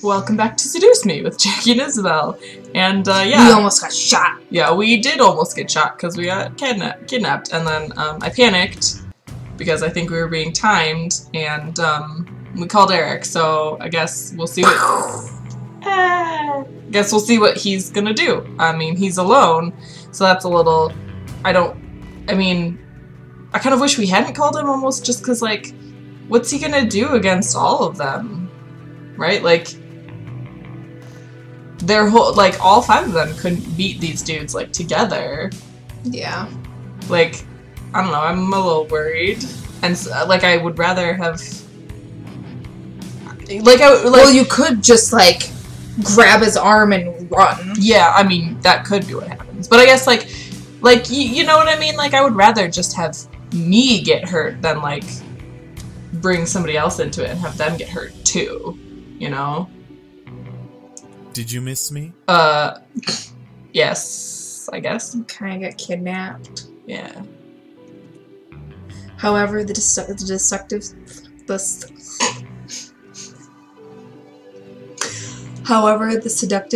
Welcome back to Seduce Me with Jackie and Isabel. And, We almost got shot. Yeah, we did almost get shot because we got kidnapped. And then, I panicked because I think we were being timed, and, we called Erik, so I guess we'll see what... guess we'll see what he's gonna do. I mean, he's alone, so that's a little... I mean, I kind of wish we hadn't called him almost just because, like, what's he gonna do against all of them? Right? Like... Their whole, like, all 5 of them couldn't beat these dudes, like, together. Yeah. Like, I don't know, I'm a little worried. And, like, I would rather have... Like, well, you could just, like, grab his arm and run. Yeah, I mean, that could be what happens. But I guess, like, you know what I mean? Like, I would rather just have me get hurt than, like, bring somebody else into it and have them get hurt, too. You know? Did you miss me? Yes, I guess. Kind of got kidnapped. Yeah. However, the seductive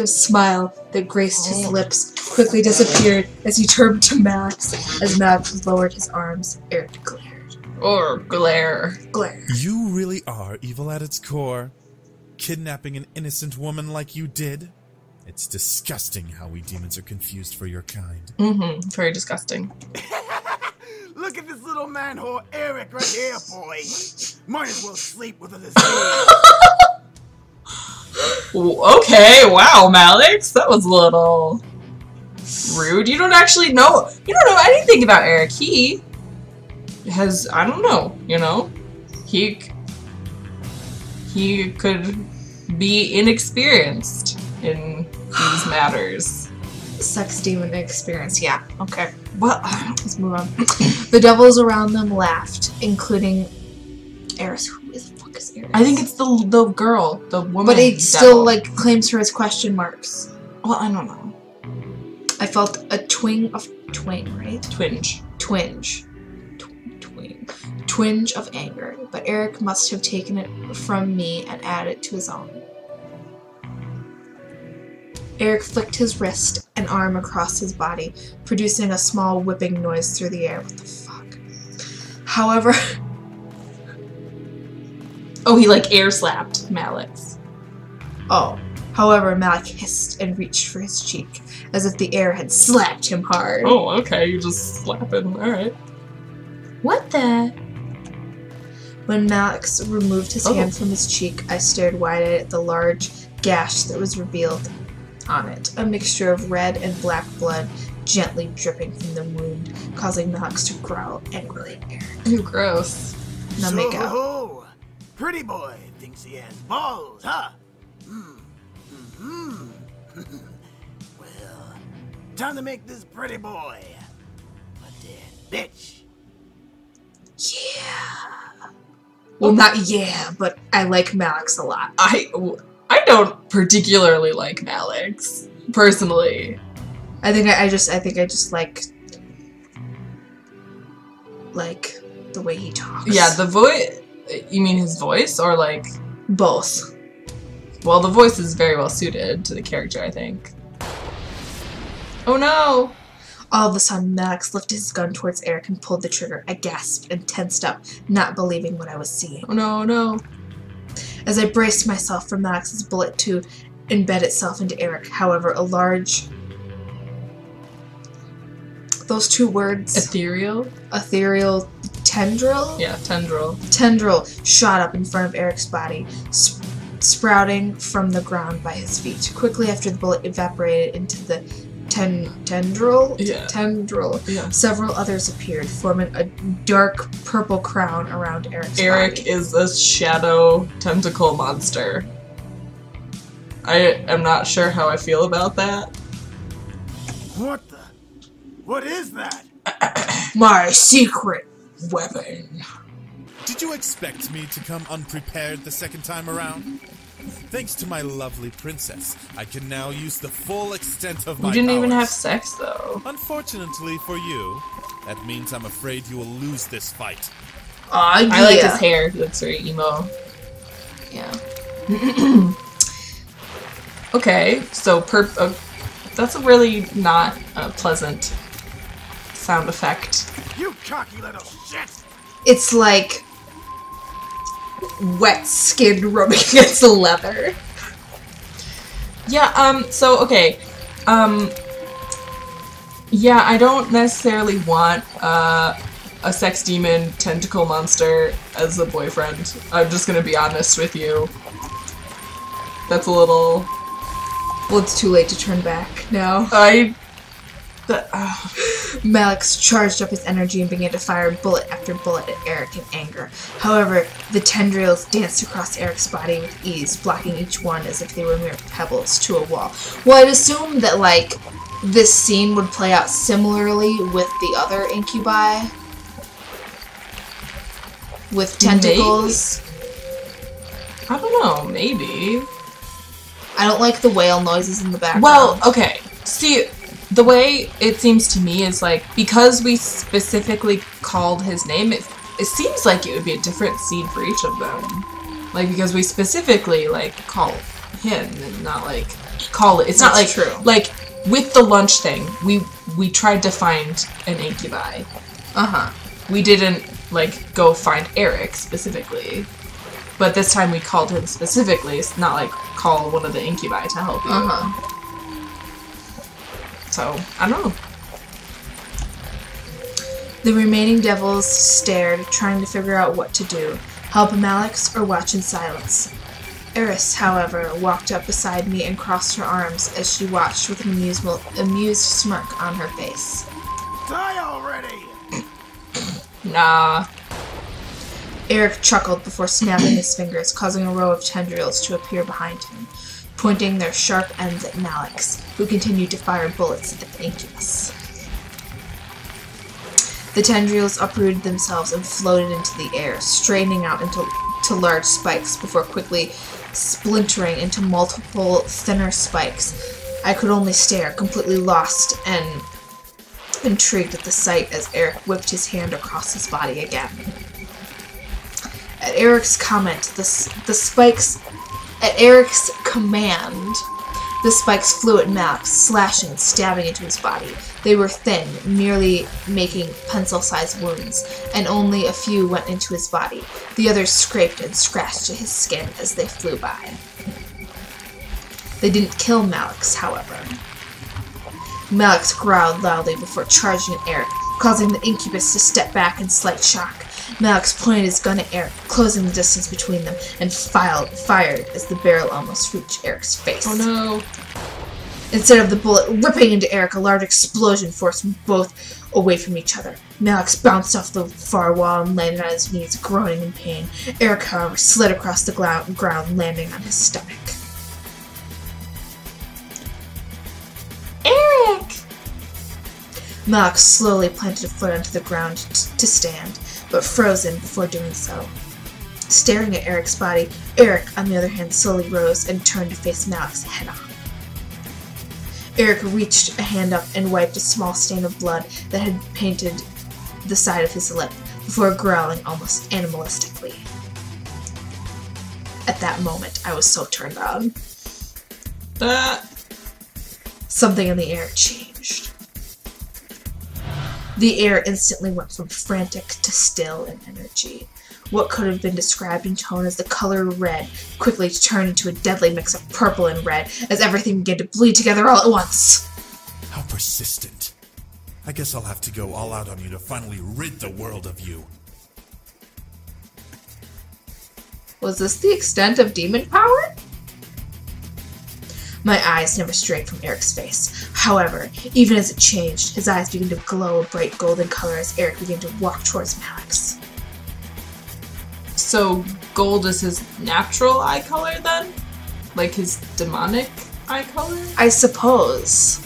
smile that graced his lips quickly disappeared as he turned to Max. As Max lowered his arms, Erik glared. Or glare. Glare. You really are evil at its core. Kidnapping an innocent woman like you did. It's disgusting how we demons are confused for your kind. Mm-hmm. Very disgusting. Look at this little man-whore Erik right here, boy. Might as well sleep with a disease. Okay, wow, Malix. That was a little rude. You don't actually know. You don't know anything about Erik. He has, I don't know, you know? He could be inexperienced in these matters. Sex demon experience, yeah. Okay. Well, let's move on. The devils around them laughed, including Eris. Who the fuck is Eris? I think it's the girl, the woman. But it devil. still, like, claims her as question marks. Well, I don't know. I felt a twinge, right? Twinge. Twinge of anger, but Erik must have taken it from me and added it to his own. Erik flicked his wrist and arm across his body, producing a small whipping noise through the air. What the fuck? However... Oh, he, like, air slapped Malix. Oh. However, Malik hissed and reached for his cheek, as if the air had slapped him hard. Oh, okay, you just slap him. Alright. What the... When Max removed his hand from his cheek, I stared wide-eyed at the large gash that was revealed on it. A mixture of red and black blood gently dripping from the wound, causing Max to growl angrily at Erik. You're gross. Now make out. So, pretty boy thinks he has balls, huh? Well, time to make this pretty boy a dead bitch. Yeah. Well, not yeah, but I like Malix a lot. I don't particularly like Malix, personally. I think I just like the way he talks. Yeah, the voice. You mean his voice, or like both? Well, the voice is very well suited to the character, I think. Oh no! All of a sudden, Max lifted his gun towards Erik and pulled the trigger. I gasped and tensed up, not believing what I was seeing. Oh no, no. As I braced myself for Max's bullet to embed itself into Erik, however, a large... Those 2 words... Ethereal? Ethereal tendril? Yeah, tendril. Tendril shot up in front of Eric's body, sprouting from the ground by his feet. Quickly after the bullet evaporated into the tendril? Yeah. Tendril. Yeah. Several others appeared, forming a dark purple crown around Erik's body. Erik is a shadow tentacle monster. I am not sure how I feel about that. What the? What is that? My secret weapon. Did you expect me to come unprepared the second time around? Thanks to my lovely princess, I can now use the full extent of my You didn't even have powers. sex, though. Unfortunately for you, that means I'm afraid you will lose this fight. Aw, yeah. I like his hair. He looks very emo. Yeah. Okay, so that's a really not a pleasant sound effect. You cocky little shit! It's like wet skin rubbing against the leather. Yeah, so, okay. Yeah, I don't necessarily want, a sex demon tentacle monster as a boyfriend. I'm just gonna be honest with you. That's a little... Well, it's too late to turn back now. Malix charged up his energy and began to fire bullet after bullet at Erik in anger. However, the tendrils danced across Erik's body with ease, blocking each one as if they were mere pebbles to a wall. Well, I'd assume that, like, this scene would play out similarly with the other incubi. With tentacles. Maybe? I don't know, maybe. I don't like the whale noises in the background. Well, okay. See, the way it seems to me is like, because we specifically called his name, it seems like it would be a different scene for each of them. Like, because we specifically, like, call him and not, like, call it. It's not like, true. Like, with the lunch thing, we tried to find an incubi. Uh-huh. We didn't, like, go find Erik specifically. But this time we called him specifically. It's not like call one of the incubi to help you. Uh-huh. So, I don't know. The remaining devils stared, trying to figure out what to do. Help Malix or watch in silence. Eris, however, walked up beside me and crossed her arms as she watched with an amused smirk on her face. Die already! Nah. Erik chuckled before snapping his fingers, causing a row of tendrils to appear behind him, pointing their sharp ends at Malix, who continued to fire bullets at the incubus. The tendrils uprooted themselves and floated into the air, straightening out into large spikes before quickly splintering into multiple thinner spikes. I could only stare, completely lost and intrigued at the sight as Erik whipped his hand across his body again. At Erik's command, the spikes flew at Malix, slashing and stabbing into his body. They were thin, merely making pencil-sized wounds, and only a few went into his body. The others scraped and scratched at his skin as they flew by. They didn't kill Malix, however. Malix growled loudly before charging at Erik, causing the incubus to step back in slight shock. Malix pointed his gun at Erik, closing the distance between them, and fired as the barrel almost reached Erik's face. Oh no. Instead of the bullet ripping into Erik, a large explosion forced them both away from each other. Malix bounced off the far wall and landed on his knees, groaning in pain. Erik, however, slid across the ground, landing on his stomach. Erik! Malix slowly planted a foot onto the ground to stand, but frozen before doing so. Staring at Erik's body, Erik, on the other hand, slowly rose and turned to face Malix head-on. Erik reached a hand up and wiped a small stain of blood that had painted the side of his lip, before growling almost animalistically. At that moment, I was so turned on. Something in the air changed. The air instantly went from frantic to still in energy. What could have been described in tone as the color red quickly turned into a deadly mix of purple and red as everything began to bleed together all at once. How persistent. I guess I'll have to go all out on you to finally rid the world of you. Was this the extent of demon power? My eyes never strayed from Erik's face. However, even as it changed, his eyes began to glow a bright golden color as Erik began to walk towards Malix. So, gold is his natural eye color then? Like his demonic eye color? I suppose.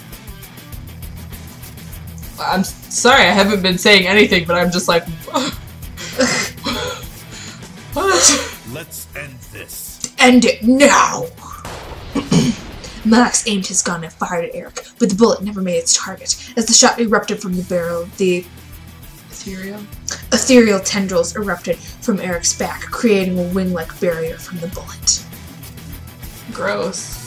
I'm sorry, I haven't been saying anything, but I'm just like... What? Let's end this. End it now! Malix aimed his gun and fired at Erik, but the bullet never made its target. As the shot erupted from the barrel, the ethereal tendrils erupted from Erik's back, creating a wing-like barrier from the bullet. Gross.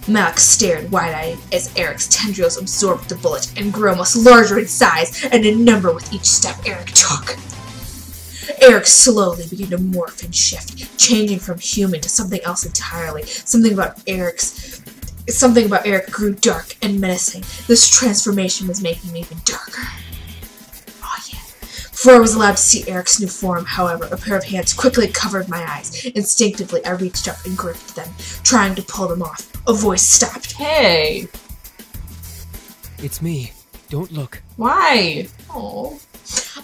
Max stared wide-eyed as Erik's tendrils absorbed the bullet and grew almost larger in size and in number with each step Erik took. Erik slowly began to morph and shift, changing from human to something else entirely. Something about Erik grew dark and menacing. This transformation was making me even darker. Oh yeah. Before I was allowed to see Erik's new form, however, a pair of hands quickly covered my eyes. Instinctively, I reached up and gripped them, trying to pull them off. A voice stopped. Hey! It's me. Don't look. Why? Oh.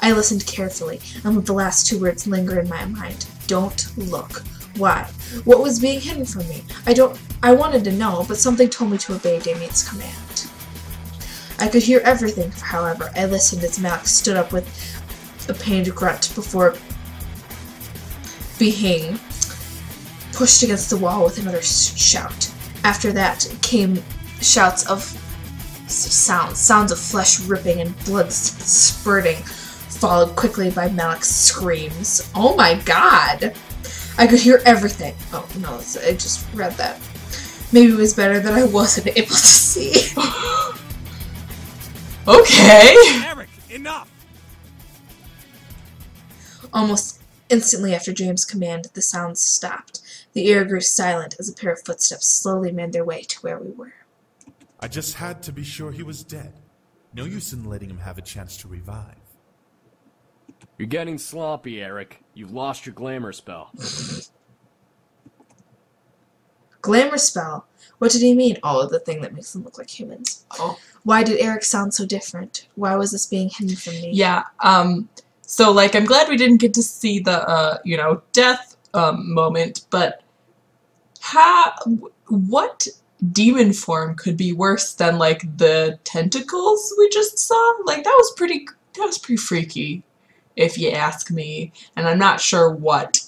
I listened carefully, and let the last two words linger in my mind. Don't look. Why? What was being hidden from me? I wanted to know, but something told me to obey Damien's command. I could hear everything, however. I listened as Max stood up with a pained grunt before being pushed against the wall with another shout. After that came shouts of sounds of flesh ripping and blood spurting, followed quickly by Malik's screams. Oh my god! I could hear everything. Oh no, I just read that. Maybe it was better that I wasn't able to see. Okay! Erik, enough! Almost instantly after James' command, the sounds stopped. The air grew silent as a pair of footsteps slowly made their way to where we were. I just had to be sure he was dead. No use in letting him have a chance to revive. You're getting sloppy, Erik. You've lost your glamour spell. Glamour spell? What did he mean? Oh, the thing that makes them look like humans. Oh. Why did Erik sound so different? Why was this being hidden from me? Yeah, so, like, I'm glad we didn't get to see the, death, moment, but what demon form could be worse than, like, the tentacles we just saw? Like, that was pretty freaky, if you ask me, and I'm not sure what.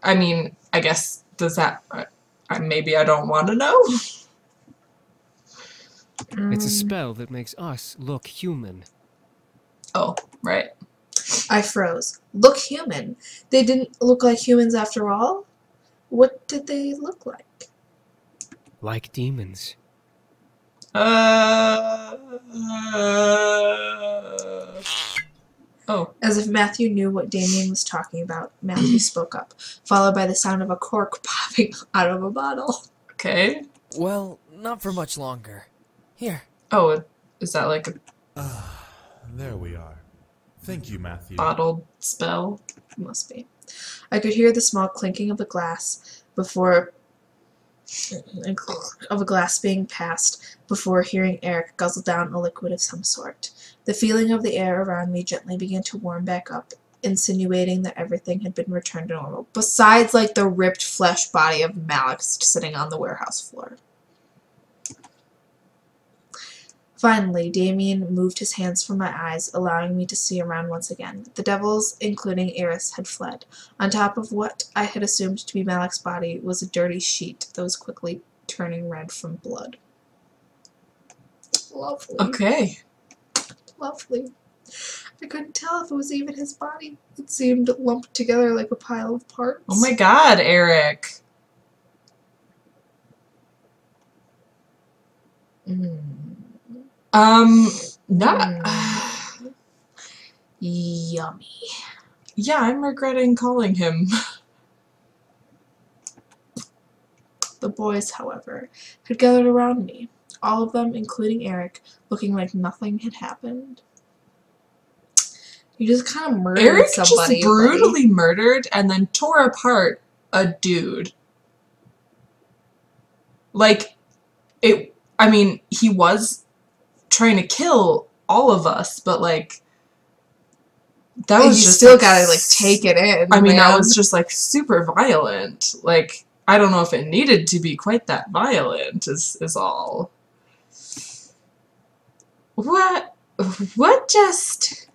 I mean, I guess, does that, maybe I don't want to know? It's a spell that makes us look human. Oh, right. I froze. Look human. They didn't look like humans after all? What did they look like? Like demons. Oh. As if Matthew knew what Damien was talking about, Matthew spoke up, followed by the sound of a cork popping out of a bottle. Okay. Well, not for much longer. Here. Oh, is that like a There we are. Thank you, Matthew. bottled spell? Must be. I could hear the small clinking of the glass being passed before hearing Erik guzzle down a liquid of some sort. The feeling of the air around me gently began to warm back up, insinuating that everything had been returned to normal, besides like the ripped flesh body of Malik sitting on the warehouse floor. Finally, Damien moved his hands from my eyes, allowing me to see around once again. The devils, including Iris, had fled. On top of what I had assumed to be Malik's body was a dirty sheet that was quickly turning red from blood. Lovely. Okay. Lovely. I couldn't tell if it was even his body. It seemed lumped together like a pile of parts. Oh my god, Erik. Yummy. Yeah, I'm regretting calling him. The boys, however, had gathered around me, all of them, including Erik, looking like nothing had happened. You just kind of murdered Erik somebody. just brutally murdered and then tore apart a dude. Like, I mean, he was trying to kill all of us, but like, that was just still like, gotta like take it in. I mean, man. that was just like super violent. Like, I don't know if it needed to be quite that violent. Is all. What just?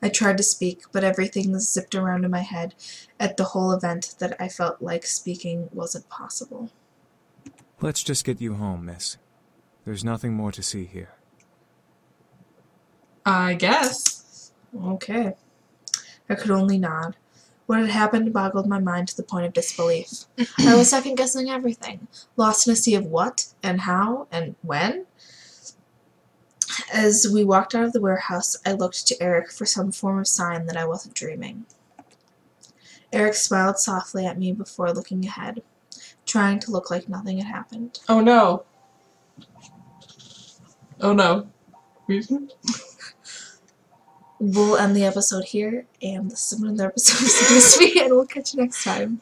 I tried to speak, but everything zipped around in my head at the whole event that I felt like speaking wasn't possible. Let's just get you home, miss. There's nothing more to see here. I guess. Okay. I could only nod. What had happened boggled my mind to the point of disbelief. I was second-guessing everything, lost in a sea of what, and how, and when. As we walked out of the warehouse, I looked to Erik for some form of sign that I wasn't dreaming. Erik smiled softly at me before looking ahead, trying to look like nothing had happened. Oh no. Oh no. We'll end the episode here, and this is another episode of Seduce Me, and we'll catch you next time.